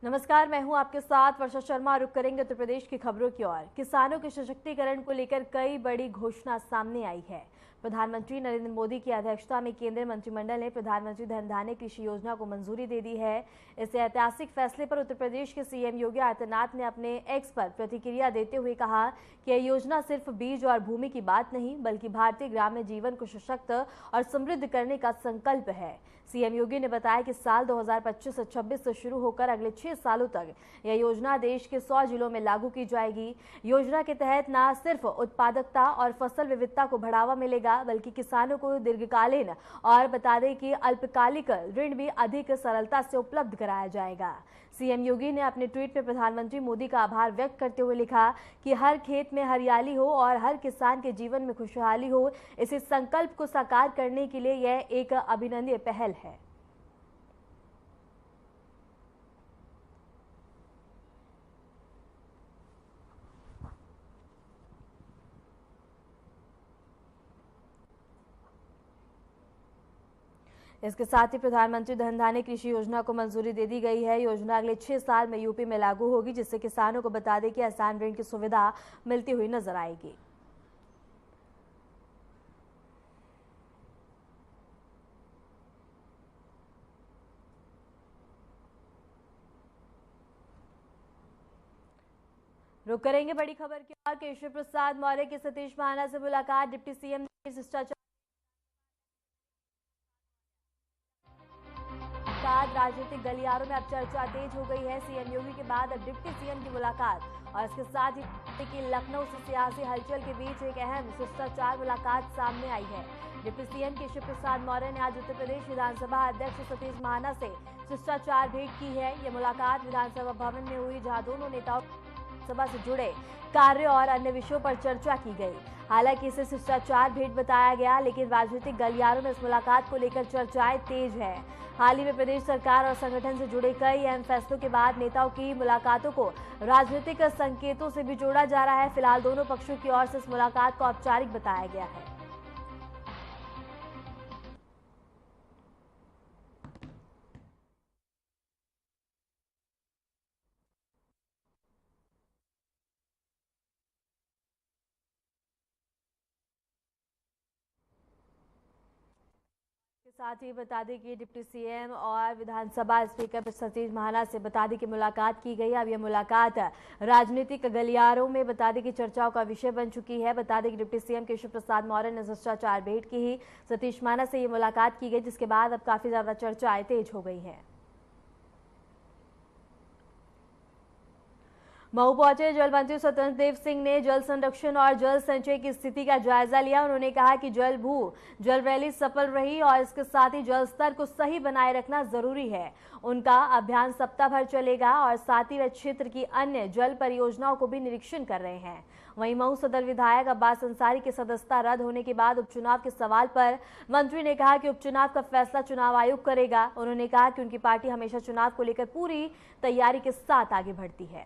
नमस्कार, मैं हूं आपके साथ वर्षा शर्मा। रुक करेंगे उत्तर प्रदेश की खबरों की ओर। किसानों के सशक्तिकरण को लेकर कई बड़ी घोषणा सामने आई है। प्रधानमंत्री नरेंद्र मोदी की अध्यक्षता में केंद्रीय मंत्रिमंडल ने प्रधानमंत्री धन धान्य कृषि योजना को मंजूरी दे दी है। इस ऐतिहासिक फैसले पर उत्तर प्रदेश के सीएम योगी आदित्यनाथ ने अपने एक्स पर प्रतिक्रिया देते हुए कहा कि यह योजना सिर्फ बीज और भूमि की बात नहीं, बल्कि भारतीय ग्रामीण जीवन को सशक्त और समृद्ध करने का संकल्प है। सीएम योगी ने बताया कि साल 2025 से 26 से शुरू होकर अगले 6 सालों तक यह योजना देश के 100 जिलों में लागू की जाएगी। योजना के तहत न सिर्फ उत्पादकता और फसल विविधता को बढ़ावा मिलेगा, बल्कि किसानों को दीर्घकालीन और बता दें कि अल्पकालिक ऋण भी अधिक सरलता से उपलब्ध कराया जाएगा। सीएम योगी ने अपने ट्वीट में प्रधानमंत्री मोदी का आभार व्यक्त करते हुए लिखा कि हर खेत में हरियाली हो और हर किसान के जीवन में खुशहाली हो, इस संकल्प को साकार करने के लिए यह एक अभिनंदनीय पहल है। इसके साथ ही प्रधानमंत्री धन धान्य कृषि योजना को मंजूरी दे दी गई है। योजना अगले 6 साल में यूपी में लागू होगी, जिससे किसानों को बता दें कि आसान ऋण की सुविधा मिलती हुई नजर आएगी। रुक करेंगे बड़ी खबर की ओर। केशव प्रसाद मौर्य की सतीश महाना से मुलाकात। डिप्टी सीएम ने शिष्टाचार राजनीतिक गलियारों में अब चर्चा तेज हो गई है। सीएम योगी के बाद अब डिप्टी सीएम की मुलाकात और इसके साथ ही कि लखनऊ से सियासी हलचल के बीच एक अहम शिष्टाचार मुलाकात सामने आई है। डिप्टी सीएम केशव प्रसाद मौर्य ने आज उत्तर प्रदेश विधानसभा अध्यक्ष सतीश महाना से शिष्टाचार भेंट की है। यह मुलाकात विधानसभा भवन में हुई, जहां दोनों नेताओं सभा से जुड़े कार्य और अन्य विषयों पर चर्चा की गई। हालांकि इसे शिष्टाचार भेंट बताया गया, लेकिन राजनीतिक गलियारों में इस मुलाकात को लेकर चर्चाएं तेज है। हाल ही में प्रदेश सरकार और संगठन से जुड़े कई अहम फैसलों के बाद नेताओं की मुलाकातों को राजनीतिक संकेतों से भी जोड़ा जा रहा है। फिलहाल दोनों पक्षों की ओर से इस मुलाकात को औपचारिक बताया गया है। साथ ही बता दें कि डिप्टी सीएम और विधानसभा स्पीकर सतीश महाना से बता दें कि मुलाकात की गई। अब यह मुलाकात राजनीतिक गलियारों में बता दें कि चर्चाओं का विषय बन चुकी है। बता दें कि डिप्टी सीएम केशव प्रसाद मौर्य ने शिष्टाचार भेंट की ही सतीश महाना से ये मुलाकात की गई, जिसके बाद अब काफी ज्यादा चर्चाएं तेज हो गई हैं। मऊ पहुंचे जल मंत्री स्वतंत्र देव सिंह ने जल संरक्षण और जल संचय की स्थिति का जायजा लिया। उन्होंने कहा कि जल रैली सफल रही और इसके साथ ही जल स्तर को सही बनाए रखना जरूरी है। उनका अभियान सप्ताह भर चलेगा और साथ ही वे क्षेत्र की अन्य जल परियोजनाओं को भी निरीक्षण कर रहे हैं। वहीं मऊ सदर विधायक अब्बास अंसारी की सदस्यता रद्द होने के बाद उपचुनाव के सवाल पर मंत्री ने कहा कि उपचुनाव का फैसला चुनाव आयोग करेगा। उन्होंने कहा कि उनकी पार्टी हमेशा चुनाव को लेकर पूरी तैयारी के साथ आगे बढ़ती है।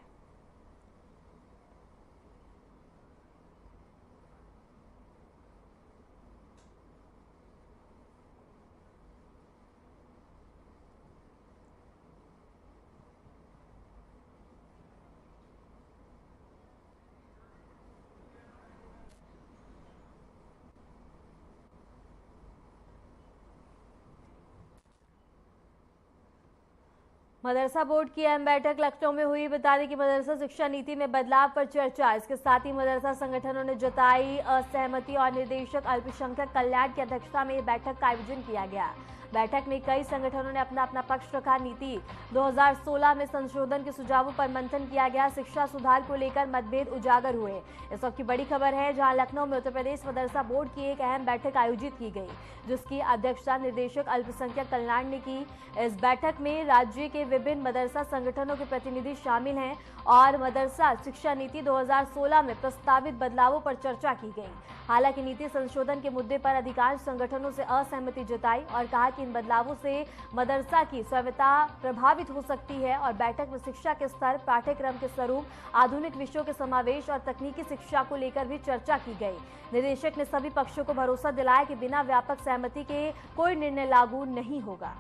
मदरसा बोर्ड की अहम बैठक लखनऊ में हुई। बता दें कि मदरसा शिक्षा नीति में बदलाव पर चर्चा। इसके साथ ही मदरसा संगठनों ने जताई असहमति और निर्देशक अल्पसंख्यक कल्याण की अध्यक्षता में बैठक का आयोजन किया गया। बैठक में कई संगठनों ने अपना अपना पक्ष रखा। नीति 2016 में संशोधन के सुझावों पर मंथन किया गया। शिक्षा सुधार को लेकर मतभेद उजागर हुए। इस वक्त की बड़ी खबर है, जहां लखनऊ में उत्तर प्रदेश मदरसा बोर्ड की एक अहम बैठक आयोजित की गई, जिसकी अध्यक्षता निर्देशक अल्पसंख्यक कल्याण ने की। इस बैठक में राज्य के विभिन्न मदरसा संगठनों के प्रतिनिधि शामिल हैं और मदरसा शिक्षा नीति 2016 में प्रस्तावित बदलावों पर चर्चा की गई। हालांकि नीति संशोधन के मुद्दे पर अधिकांश संगठनों से असहमति जताई और कहा कि इन बदलावों से मदरसा की स्वायत्तता प्रभावित हो सकती है। और बैठक में शिक्षा के स्तर, पाठ्यक्रम के स्वरूप, आधुनिक विषयों के समावेश और तकनीकी शिक्षा को लेकर भी चर्चा की गई। निदेशक ने सभी पक्षों को भरोसा दिलाया कि बिना व्यापक सहमति के कोई निर्णय लागू नहीं होगा।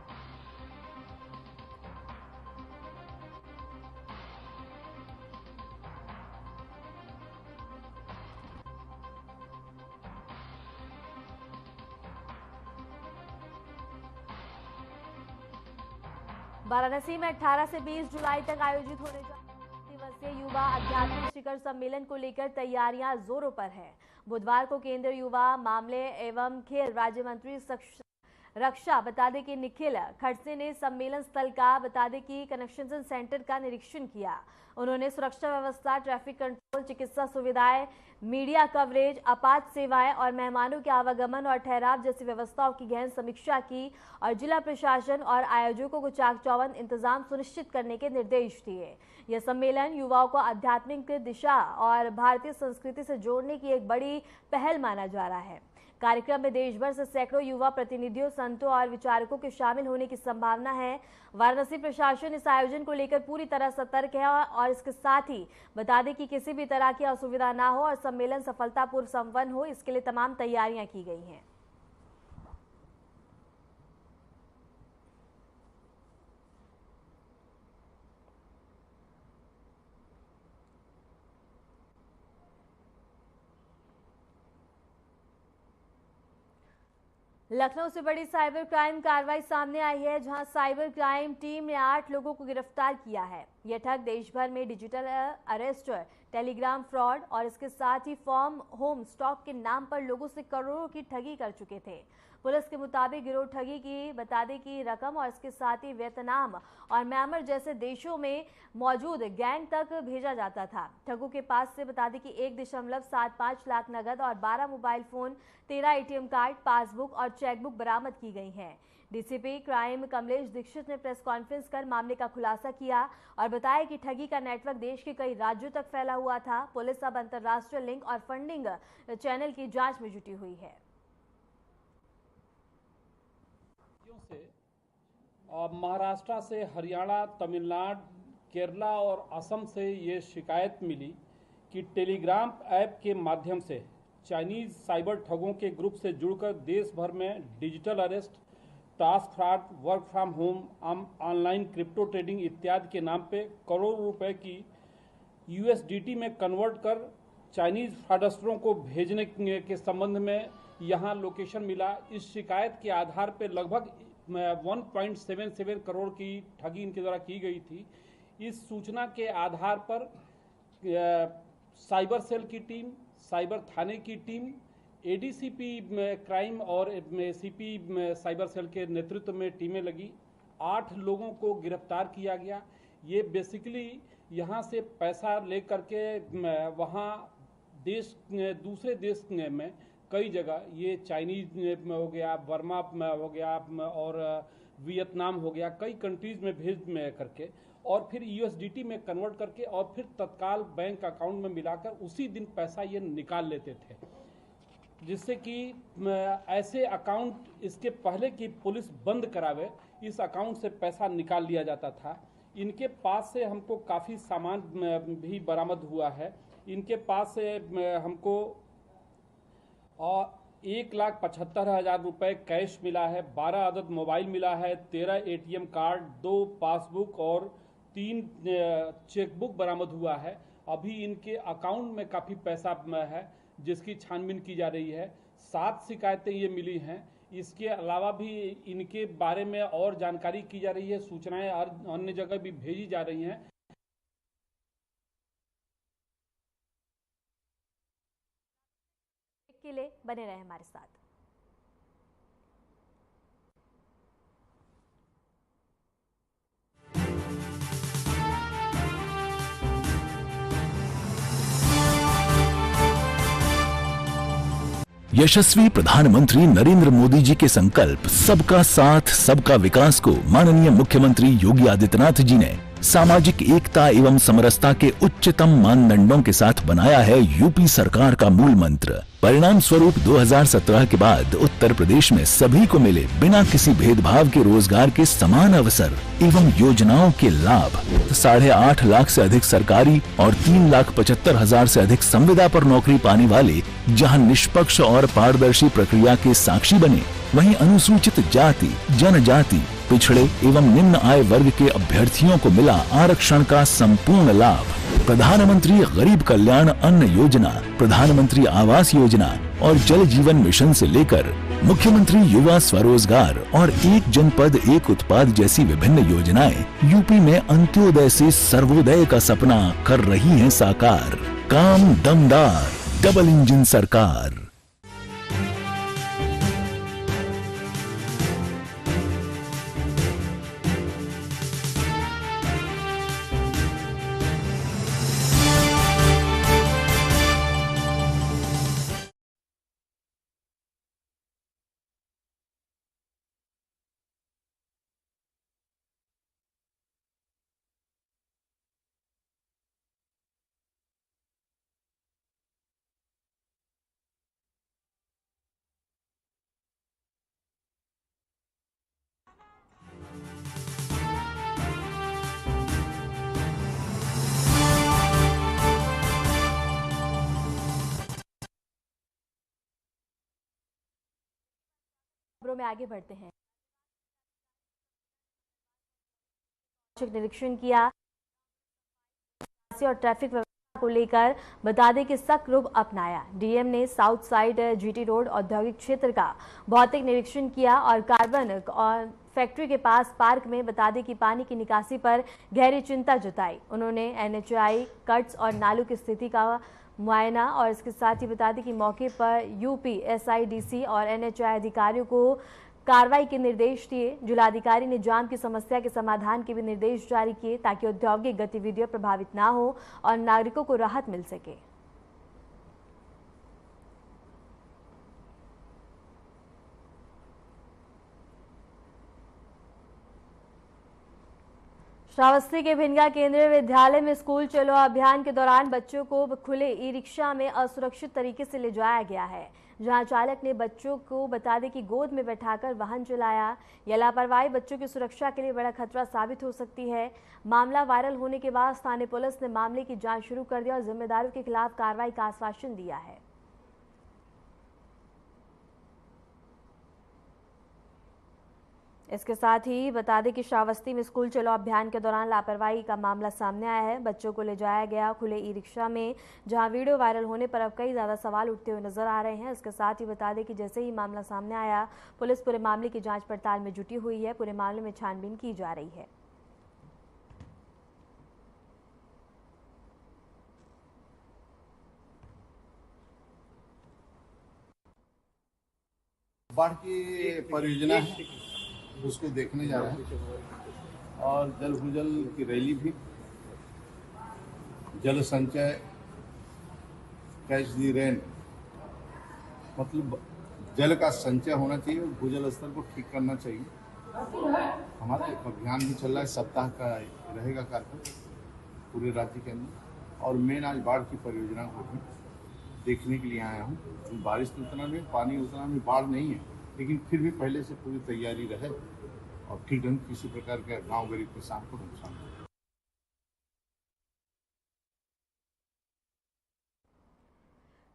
वाराणसी में 18 से 20 जुलाई तक आयोजित होने जा दिवसीय युवा आध्यात्मिक शिखर सम्मेलन को लेकर तैयारियां जोरों पर है। बुधवार को केंद्रीय युवा मामले एवं खेल राज्य मंत्री रक्षा बता दें कि निखिल खड़से ने सम्मेलन स्थल का बता दें कि कनेक्शन सेंटर का निरीक्षण किया। उन्होंने सुरक्षा व्यवस्था, ट्रैफिक कंट्रोल, चिकित्सा सुविधाएं, मीडिया कवरेज, आपात सेवाएं और मेहमानों के आवागमन और ठहराव जैसी व्यवस्थाओं की गहन समीक्षा की और जिला प्रशासन और आयोजकों को चाक चौबंद इंतजाम सुनिश्चित करने के निर्देश दिए। यह सम्मेलन युवाओं को आध्यात्मिक दिशा और भारतीय संस्कृति से जोड़ने की एक बड़ी पहल माना जा रहा है। कार्यक्रम में देश भर से सैकड़ों युवा प्रतिनिधियों, संतों और विचारकों के शामिल होने की संभावना है। वाराणसी प्रशासन इस आयोजन को लेकर पूरी तरह सतर्क है और इसके साथ ही बता दें कि किसी भी तरह की असुविधा ना हो और सम्मेलन सफलतापूर्वक संपन्न हो, इसके लिए तमाम तैयारियां की गई हैं। लखनऊ से बड़ी साइबर क्राइम कार्रवाई सामने आई है, जहां साइबर क्राइम टीम ने 8 लोगों को गिरफ्तार किया है। यह ठग देश भर में डिजिटल अरेस्ट, टेलीग्राम फ्रॉड और इसके साथ ही फॉर्म होम स्टॉक के नाम पर लोगों से करोड़ों की ठगी कर चुके थे। पुलिस के मुताबिक गिरोह ठगी की बता दें कि रकम और इसके साथ ही वियतनाम और म्यांमार जैसे देशों में मौजूद गैंग तक भेजा जाता था। ठगों के पास से बता दें कि 1.75 लाख नगद और 12 mobile phone, 13 ATM card, passbook और चेकबुक बरामद की गई हैं। डीसीपी क्राइम कमलेश दीक्षित ने प्रेस कॉन्फ्रेंस कर मामले का खुलासा किया और बताया कि ठगी का नेटवर्क देश के कई राज्यों तक फैला हुआ था। पुलिस अब अंतर्राष्ट्रीय लिंक और फंडिंग चैनल की जांच में जुटी हुई है। महाराष्ट्र से, हरियाणा, तमिलनाडु, केरला और असम से ये शिकायत मिली कि टेलीग्राम ऐप के माध्यम से चाइनीज साइबर ठगों के ग्रुप से जुड़कर देश भर में digital arrest, task fraud, work from home, online crypto trading इत्यादि के नाम पे करोड़ों रुपए की USDT में कन्वर्ट कर चाइनीज फ्रॉडस्टरों को भेजने के संबंध में यहाँ लोकेशन मिला। इस शिकायत के आधार पर लगभग 1.77 करोड़ की ठगी इनके द्वारा की गई थी। इस सूचना के आधार पर साइबर सेल की टीम, साइबर थाने की टीम, ADCP क्राइम और CP साइबर सेल के नेतृत्व में टीमें लगी। 8 लोगों को गिरफ्तार किया गया। ये बेसिकली यहाँ से पैसा लेकर के वहाँ दूसरे देश में कई जगह, ये चाइनीज में हो गया, बर्मा में हो गया और वियतनाम हो गया, कई कंट्रीज में भेज करके और फिर USDT में कन्वर्ट करके और फिर तत्काल बैंक अकाउंट में मिलाकर उसी दिन पैसा ये निकाल लेते थे, जिससे कि ऐसे अकाउंट इसके पहले कि पुलिस बंद करावे, इस अकाउंट से पैसा निकाल लिया जाता था। इनके पास से हमको काफ़ी सामान भी बरामद हुआ है। इनके पास से हमको 1,75,000 रुपये कैश मिला है, 12 अदद मोबाइल मिला है, 13 ATM कार्ड, 2 पासबुक और 3 चेकबुक बरामद हुआ है। अभी इनके अकाउंट में काफ़ी पैसा है जिसकी छानबीन की जा रही है। 7 शिकायतें ये मिली हैं। इसके अलावा भी इनके बारे में और जानकारी की जा रही है, सूचनाएं अन्य जगह भी भेजी जा रही हैं। के लिए बने रहे हमारे साथ। यशस्वी प्रधानमंत्री नरेंद्र मोदी जी के संकल्प सबका साथ सबका विकास को माननीय मुख्यमंत्री योगी आदित्यनाथ जी ने सामाजिक एकता एवं समरसता के उच्चतम मानदंडों के साथ बनाया है यूपी सरकार का मूल मंत्र। परिणाम स्वरूप 2017 के बाद उत्तर प्रदेश में सभी को मिले बिना किसी भेदभाव के रोजगार के समान अवसर एवं योजनाओं के लाभ। 8.5 लाख से अधिक सरकारी और 3,75,000 से अधिक संविदा पर नौकरी पाने वाले जहां निष्पक्ष और पारदर्शी प्रक्रिया के साक्षी बने, वहीं अनुसूचित जाति, जनजाति, पिछड़े एवं निम्न आय वर्ग के अभ्यर्थियों को मिला आरक्षण का संपूर्ण लाभ। प्रधानमंत्री गरीब कल्याण अन्न योजना, प्रधानमंत्री आवास योजना और जल जीवन मिशन से लेकर मुख्यमंत्री युवा स्वरोजगार और एक जनपद एक उत्पाद जैसी विभिन्न योजनाएं यूपी में अंत्योदय से सर्वोदय का सपना कर रही हैं साकार। काम दमदार, डबल इंजन सरकार। खबरों में आगे बढ़ते हैं। निरीक्षण किया और ट्रैफिक व्यवस्था को लेकर बता दें कि सख्त रुख अपनाया। डीएम ने साउथ साइड जीटी रोड औद्योगिक क्षेत्र का भौतिक निरीक्षण किया और कार्बन और फैक्ट्री के पास पार्क में बता दें कि पानी की निकासी पर गहरी चिंता जताई। उन्होंने एनएचआई कट्स और नालों की स्थिति का मुआयना और इसके साथ ही बता दें कि मौके पर यूपी एसआईडीसी और एनएचआई अधिकारियों को कार्रवाई के निर्देश दिए। जिलाधिकारी ने जाम की समस्या के समाधान के भी निर्देश जारी किए ताकि औद्योगिक गतिविधियां प्रभावित ना हो और नागरिकों को राहत मिल सके। श्रावस्ती के भिनगा केंद्रीय विद्यालय में स्कूल चलो अभियान के दौरान बच्चों को खुले ई रिक्शा में असुरक्षित तरीके से ले जाया गया है, जहां चालक ने बच्चों को बता दें कि गोद में बैठाकर वाहन चलाया। यह लापरवाही बच्चों की सुरक्षा के लिए बड़ा खतरा साबित हो सकती है। मामला वायरल होने के बाद स्थानीय पुलिस ने मामले की जांच शुरू कर दी और जिम्मेदारों के खिलाफ कार्रवाई का आश्वासन दिया है। इसके साथ ही बता दें कि श्रावस्ती में स्कूल चलो अभियान के दौरान लापरवाही का मामला सामने आया है। बच्चों को ले जाया गया खुले ई रिक्शा में, जहां वीडियो वायरल होने पर अब कई ज़्यादा सवाल उठते हुए नजर आ रहे हैं। इसके साथ ही बता दें कि जैसे ही मामला सामने आया, पुलिस पूरे मामले की जांच पड़ताल में जुटी हुई है। पूरे मामले में छानबीन की जा रही है। बाढ़ की परियोजना है, उसको देखने जा रहे हैं और जल भूजल की रैली भी, जल संचय, कैच दी रेन, मतलब जल का संचय होना चाहिए और भूजल स्तर को ठीक करना चाहिए। हमारा एक अभियान भी चल रहा है, सप्ताह का रहेगा कार्यक्रम पूरे राज्य के अंदर। और मेन आज बाढ़ की परियोजना को भी देखने के लिए आया हूँ। बारिश तो उतना नहीं, पानी उतना नहीं, बाढ़ नहीं है, लेकिन फिर भी पहले से पूरी तैयारी रहे और ठीक ढंग किसी प्रकार का गांव गरीब किसान को नुकसान हो।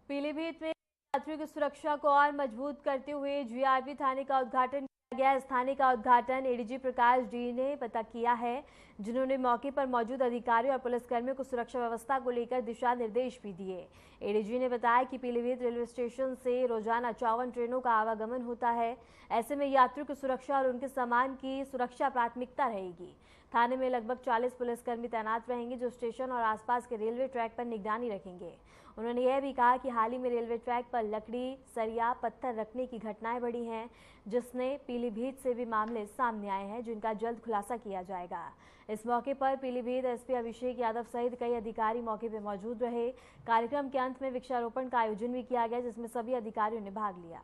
पीलीभीत में यात्रियों की सुरक्षा को और मजबूत करते हुए जीआरपी थाने का उद्घाटन किया गया। इस थाने का उद्घाटन एडीजी प्रकाश डी ने पता किया है, जिन्होंने मौके पर मौजूद अधिकारियों और पुलिसकर्मियों को सुरक्षा व्यवस्था को लेकर दिशा निर्देश भी दिए। एडीजी ने बताया कि पीलीभीत रेलवे स्टेशन से रोजाना 54 ट्रेनों का आवागमन होता है। ऐसे में यात्रियों की सुरक्षा और उनके सामान की सुरक्षा प्राथमिकता रहेगी। थाने में लगभग 40 पुलिसकर्मी तैनात रहेंगे, जो स्टेशन और आसपास के रेलवे ट्रैक पर निगरानी रखेंगे। उन्होंने यह भी कहा कि हाल ही में रेलवे ट्रैक पर लकड़ी, सरिया, पत्थर रखने की घटनाएं बढ़ी हैं, जिसने पीलीभीत से भी मामले सामने आए हैं, जिनका जल्द खुलासा किया जाएगा। इस मौके पर पीलीभीत एसपी अभिषेक यादव सहित कई अधिकारी मौके पर मौजूद रहे। कार्यक्रम के अंत में वृक्षारोपण का आयोजन भी किया गया, जिसमें सभी अधिकारियों ने भाग लिया।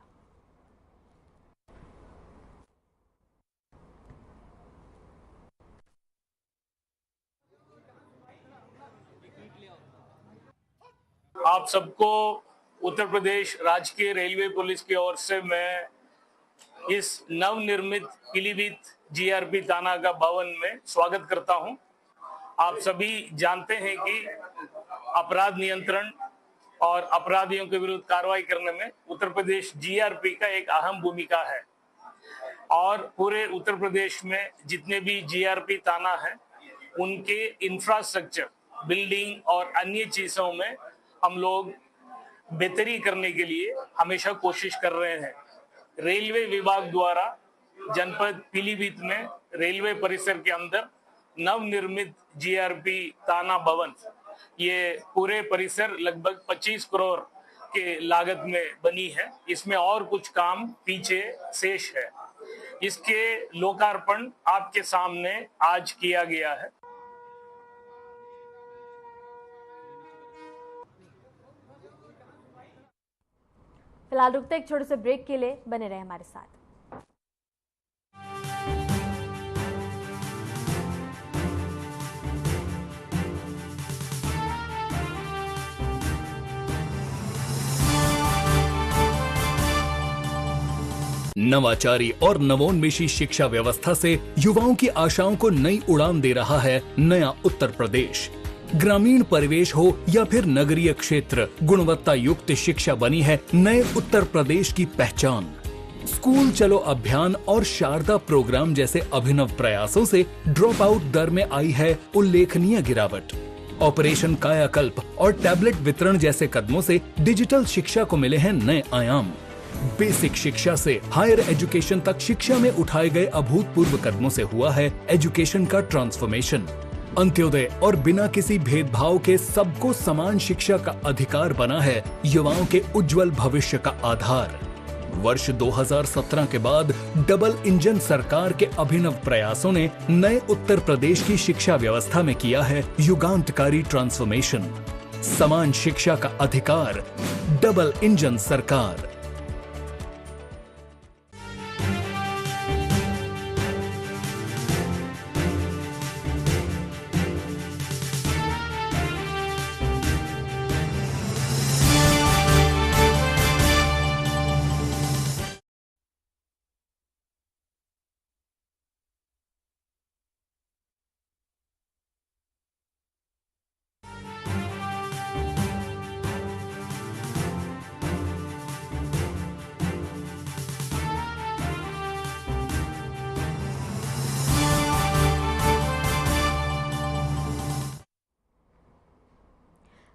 आप सबको उत्तर प्रदेश राजकीय रेलवे पुलिस की ओर से मैं इस नवनिर्मित पीलीभीत जीआरपी थाना का भवन में स्वागत करता हूं। आप सभी जानते हैं कि अपराध नियंत्रण और अपराधियों के विरुद्ध कार्रवाई करने में उत्तर प्रदेश जीआरपी का एक अहम भूमिका है और पूरे उत्तर प्रदेश में जितने भी जीआरपी थाना हैं, उनके इंफ्रास्ट्रक्चर, बिल्डिंग और अन्य चीजों में हम लोग बेहतरी करने के लिए हमेशा कोशिश कर रहे हैं। रेलवे विभाग द्वारा जनपद पीलीभीत में रेलवे परिसर के अंदर नवनिर्मित जीआरपी ताना भवन, ये पूरे परिसर लगभग 25 करोड़ के लागत में बनी है। इसमें और कुछ काम पीछे शेष है। इसके लोकार्पण आपके सामने आज किया गया है। फिलहाल रुकते एक छोटे से ब्रेक के लिए, बने रहे हमारे साथ। नवाचारी और नवोन्मेषी शिक्षा व्यवस्था से युवाओं की आशाओं को नई उड़ान दे रहा है नया उत्तर प्रदेश। ग्रामीण परिवेश हो या फिर नगरीय क्षेत्र, गुणवत्ता युक्त शिक्षा बनी है नए उत्तर प्रदेश की पहचान। स्कूल चलो अभियान और शारदा प्रोग्राम जैसे अभिनव प्रयासों से ड्रॉप आउट दर में आई है उल्लेखनीय गिरावट। ऑपरेशन कायाकल्प और टैबलेट वितरण जैसे कदमों से डिजिटल शिक्षा को मिले हैं नए आयाम। बेसिक शिक्षा से हायर एजुकेशन तक शिक्षा में उठाए गए अभूतपूर्व कदमों से हुआ है एजुकेशन का ट्रांसफॉर्मेशन। अंत्योदय और बिना किसी भेदभाव के सबको समान शिक्षा का अधिकार बना है युवाओं के उज्जवल भविष्य का आधार। वर्ष 2017 के बाद डबल इंजन सरकार के अभिनव प्रयासों ने नए उत्तर प्रदेश की शिक्षा व्यवस्था में किया है युगांतकारी ट्रांसफॉर्मेशन। समान शिक्षा का अधिकार, डबल इंजन सरकार।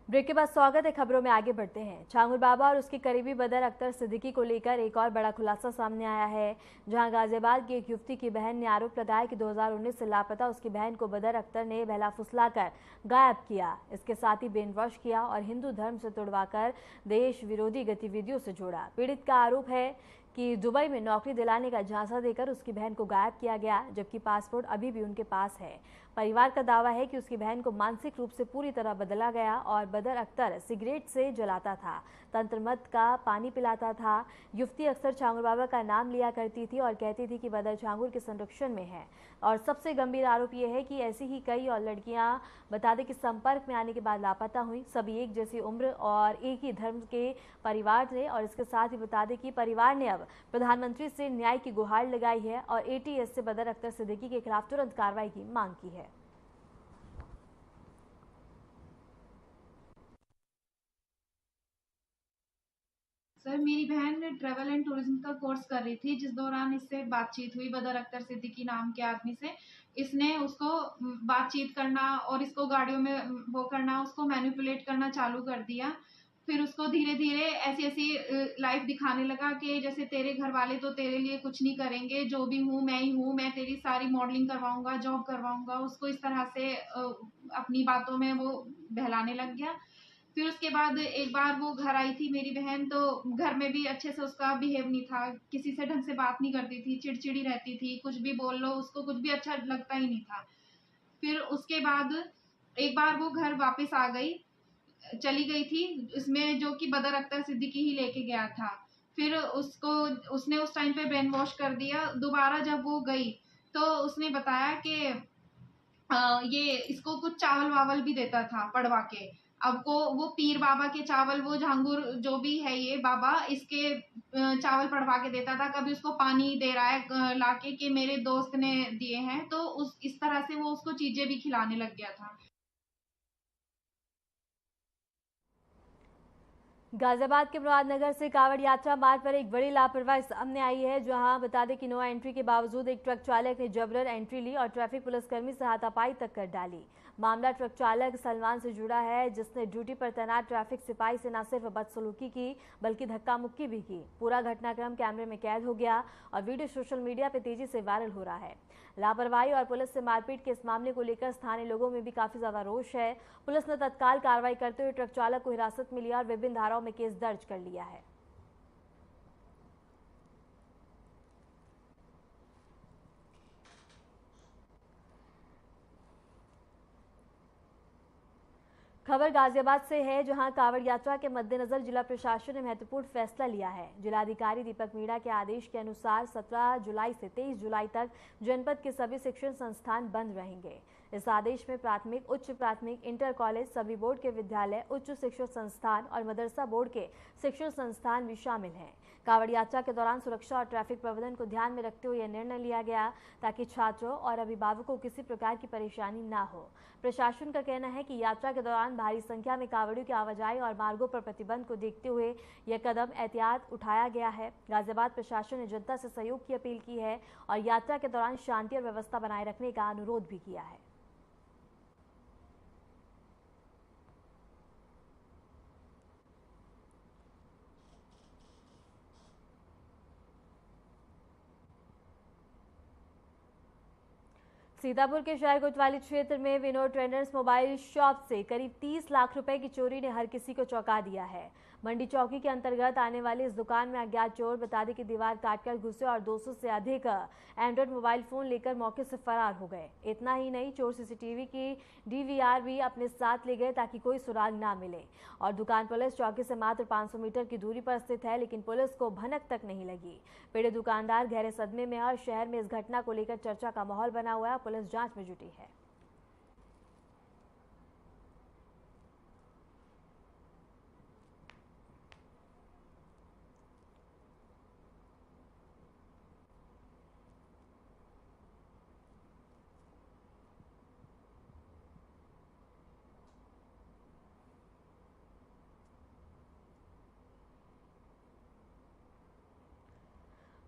ब्रेक के बाद स्वागत है। खबरों में आगे बढ़ते हैं। छांगुर बाबा और उसके करीबी बदर अख्तर सिद्दीकी को लेकर एक और बड़ा खुलासा सामने आया है, जहां गाजियाबाद की एक युवती की बहन ने आरोप लगाया कि 2019 से लापता उसकी बहन को बदर अख्तर ने बहला फुसलाकर गायब किया, इसके साथ ही ब्रेन वॉश किया और हिंदू धर्म से तुड़वाकर देश विरोधी गतिविधियों से जोड़ा। पीड़ित का आरोप है कि दुबई में नौकरी दिलाने का झांसा देकर उसकी बहन को गायब किया गया, जबकि पासपोर्ट अभी भी उनके पास है। परिवार का दावा है कि उसकी बहन को मानसिक रूप से पूरी तरह बदला गया और बदर अख्तर सिगरेट से जलाता था, तंत्र मत का पानी पिलाता था। युवती अक्सर छांगुर बाबा का नाम लिया करती थी और कहती थी कि बदर छांगुर के संरक्षण में है। और सबसे गंभीर आरोप यह है कि ऐसी ही कई और लड़कियां बता दें कि संपर्क में आने के बाद लापता हुई, सभी एक जैसी उम्र और एक ही धर्म के परिवार थे। और इसके साथ ही बता दें कि परिवार ने अब प्रधानमंत्री से न्याय की गुहार लगाई है और एटीएस से बदर अख्तर सिद्दीकी के खिलाफ तुरंत कार्रवाई की मांग की है। सर, मेरी बहन ट्रैवल एंड टूरिज्म का कोर्स कर रही थी, जिस दौरान इससे बातचीत हुई बदर अख्तर सिद्दीकी नाम के आदमी से। इसने उसको बातचीत करना और इसको गाड़ियों में वो करना, उसको मैनिपुलेट करना चालू कर दिया। फिर उसको धीरे धीरे ऐसी ऐसी लाइफ दिखाने लगा कि जैसे तेरे घर वाले तो तेरे लिए कुछ नहीं करेंगे, जो भी हूँ मैं ही हूँ, मैं तेरी सारी मॉडलिंग करवाऊंगा, जॉब करवाऊंगा। उसको इस तरह से अपनी बातों में वो बहलाने लग गया। फिर उसके बाद एक बार वो घर आई थी मेरी बहन, तो घर में भी अच्छे से उसका बिहेव नहीं था, किसी से ढंग से बात नहीं करती थी, चिड़चिड़ी रहती थी, कुछ भी बोल लो उसको कुछ भी अच्छा लगता ही नहीं था। फिर उसके बाद एक बार वो घर वापस आ गई, चली गई थी, इसमें जो कि बदर अख्तर सिद्दीकी ही लेके गया था। फिर उसने उस टाइम पे ब्रेन वॉश कर दिया। दोबारा जब वो गई तो उसने बताया कि ये इसको कुछ चावल वावल भी देता था पड़वा के। अब को वो पीर बाबा के चावल, वो झांगुर जो भी है ये बाबा, इसके चावल पड़वा के देता था। कभी उसको पानी दे रहा है लाके कि मेरे दोस्त ने दिए हैं, तो इस तरह से वो उसको चीजें भी खिलाने लग गया था। गाजियाबाद के मुरादनगर से कावड़ यात्रा मार्ग पर एक बड़ी लापरवाही सामने आई है, जहां बता दें कि नो एंट्री के बावजूद एक ट्रक चालक ने जबरन एंट्री ली और ट्रैफिक पुलिसकर्मी से हाथापाई तक कर डाली। मामला ट्रक चालक सलमान से जुड़ा है, जिसने ड्यूटी पर तैनात ट्रैफिक सिपाही से न सिर्फ बदसलूकी की बल्कि धक्का मुक्की भी की। पूरा घटनाक्रम कैमरे में कैद हो गया और वीडियो सोशल मीडिया पर तेजी से वायरल हो रहा है। लापरवाही और पुलिस से मारपीट के इस मामले को लेकर स्थानीय लोगों में भी काफी ज्यादा रोष है। पुलिस ने तत्काल कार्रवाई करते हुए ट्रक चालक को हिरासत में लिया और विभिन्न धाराओं में केस दर्ज कर लिया है। खबर गाजियाबाद से है, जहां कांवड़ यात्रा के मद्देनजर जिला प्रशासन ने महत्वपूर्ण फैसला लिया है। जिलाधिकारी दीपक मीणा के आदेश के अनुसार 17 जुलाई से 23 जुलाई तक जनपद के सभी शिक्षण संस्थान बंद रहेंगे। इस आदेश में प्राथमिक, उच्च प्राथमिक, इंटर कॉलेज, सभी बोर्ड के विद्यालय, उच्च शिक्षण संस्थान और मदरसा बोर्ड के शिक्षण संस्थान भी शामिल हैं। कांवड़ यात्रा के दौरान सुरक्षा और ट्रैफिक प्रबंधन को ध्यान में रखते हुए यह निर्णय लिया गया ताकि छात्रों और अभिभावकों को किसी प्रकार की परेशानी न हो। प्रशासन का कहना है कि यात्रा के दौरान भारी संख्या में कांवड़ियों की आवाजाही और मार्गों पर प्रतिबंध को देखते हुए यह कदम एहतियात उठाया गया है। गाजियाबाद प्रशासन ने जनता से सहयोग की अपील की है और यात्रा के दौरान शांति और व्यवस्था बनाए रखने का अनुरोध भी किया है। सीतापुर के शहर कोतवाली क्षेत्र में विनोद ट्रेडर्स मोबाइल शॉप से करीब 30 लाख रुपए की चोरी ने हर किसी को चौंका दिया है। मंडी चौकी के अंतर्गत आने वाली इस दुकान में अज्ञात चोर बता दें कि दीवार काटकर घुसे और 200 से अधिक एंड्रॉइड मोबाइल फोन लेकर मौके से फरार हो गए। इतना ही नहीं, चोर सीसीटीवी की डीवीआर भी अपने साथ ले गए ताकि कोई सुराग ना मिले। और दुकान पुलिस चौकी से मात्र 500 मीटर की दूरी पर स्थित है, लेकिन पुलिस को भनक तक नहीं लगी। पीड़ित दुकानदार गहरे सदमे में है और शहर में इस घटना को लेकर चर्चा का माहौल बना हुआ है। पुलिस जांच में जुटी है।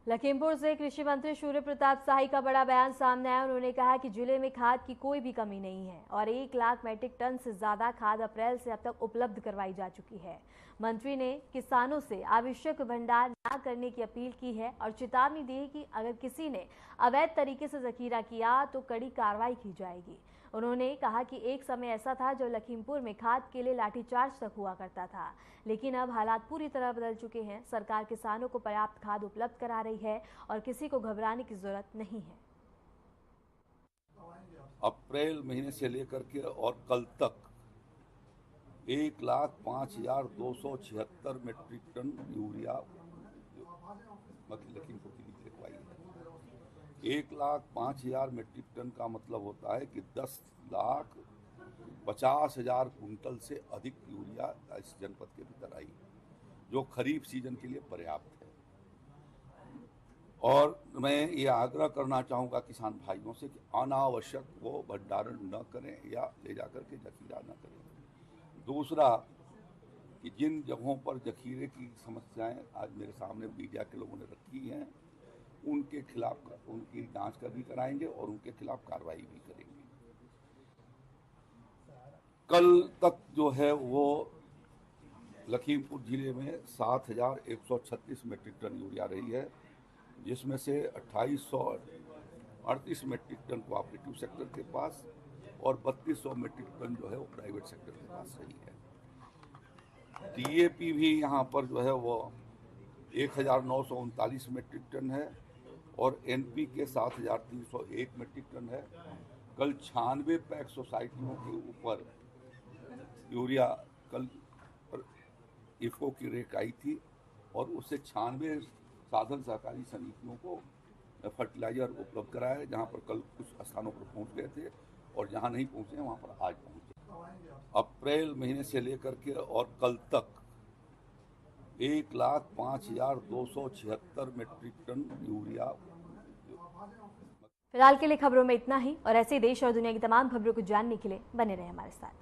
लखीमपुर से कृषि मंत्री सूर्य प्रताप शाही का बड़ा बयान सामने आया। उन्होंने कहा कि जिले में खाद की कोई भी कमी नहीं है और 1 लाख मीट्रिक टन से ज्यादा खाद अप्रैल से अब तक उपलब्ध करवाई जा चुकी है। मंत्री ने किसानों से आवश्यक भंडार न करने की अपील की है और चेतावनी दी कि अगर किसी ने अवैध तरीके से जखीरा किया तो कड़ी कार्रवाई की जाएगी। उन्होंने कहा कि एक समय ऐसा था जब लखीमपुर में खाद के लिए लाठीचार्ज तक हुआ करता था, लेकिन अब हालात पूरी तरह बदल चुके हैं। सरकार किसानों को पर्याप्त खाद उपलब्ध करा रही है और किसी को घबराने की जरूरत नहीं है। अप्रैल महीने से लेकर के और कल तक 1,05,276 मीट्रिक टन यूरिया लखीमपुर की लिखवाई है। 1,05,000 मीट्रिक टन का मतलब होता है कि 10,50,000 कुंटल से अधिक यूरिया इस जनपद के भीतर आई, जो खरीफ सीजन के लिए पर्याप्त है। और मैं ये आग्रह करना चाहूँगा किसान भाइयों से कि अनावश्यक वो भंडारण न करें या ले जाकर के जखीरा न करें। दूसरा कि जिन जगहों पर जखीरे की समस्याएं आज मेरे सामने मीडिया के लोगों ने रखी हैं, उनके खिलाफ उनकी जांच भी कराएंगे और उनके खिलाफ कार्रवाई भी करेंगे। कल तक जो है वो लखीमपुर जिले में 7,136 मीट्रिक टन यूरिया रही है, जिसमें से 2,838 मीट्रिक टन कोऑपरेटिव सेक्टर के पास और 3,200 मीट्रिक टन जो है वो प्राइवेट सेक्टर के पास रही है। DAP भी यहाँ पर जो है वो 1,939 मीट्रिक टन है और NPK 7,301 मीट्रिक टन है। कल 96 पैक सोसाइटियों के ऊपर यूरिया कल इफ़को की रेक आई थी और उससे 96 साधन सहकारी समितियों को फर्टिलाइजर उपलब्ध कराया है, जहाँ पर कल कुछ स्थानों पर पहुँच गए थे और जहाँ नहीं पहुँचे वहाँ पर आज पहुँचे। अप्रैल महीने से लेकर के और कल तक 1,05,276 मीट्रिक टन यूरिया। फिलहाल के लिए खबरों में इतना ही और ऐसे देश और दुनिया की तमाम खबरों को जानने के लिए बने रहे हमारे साथ।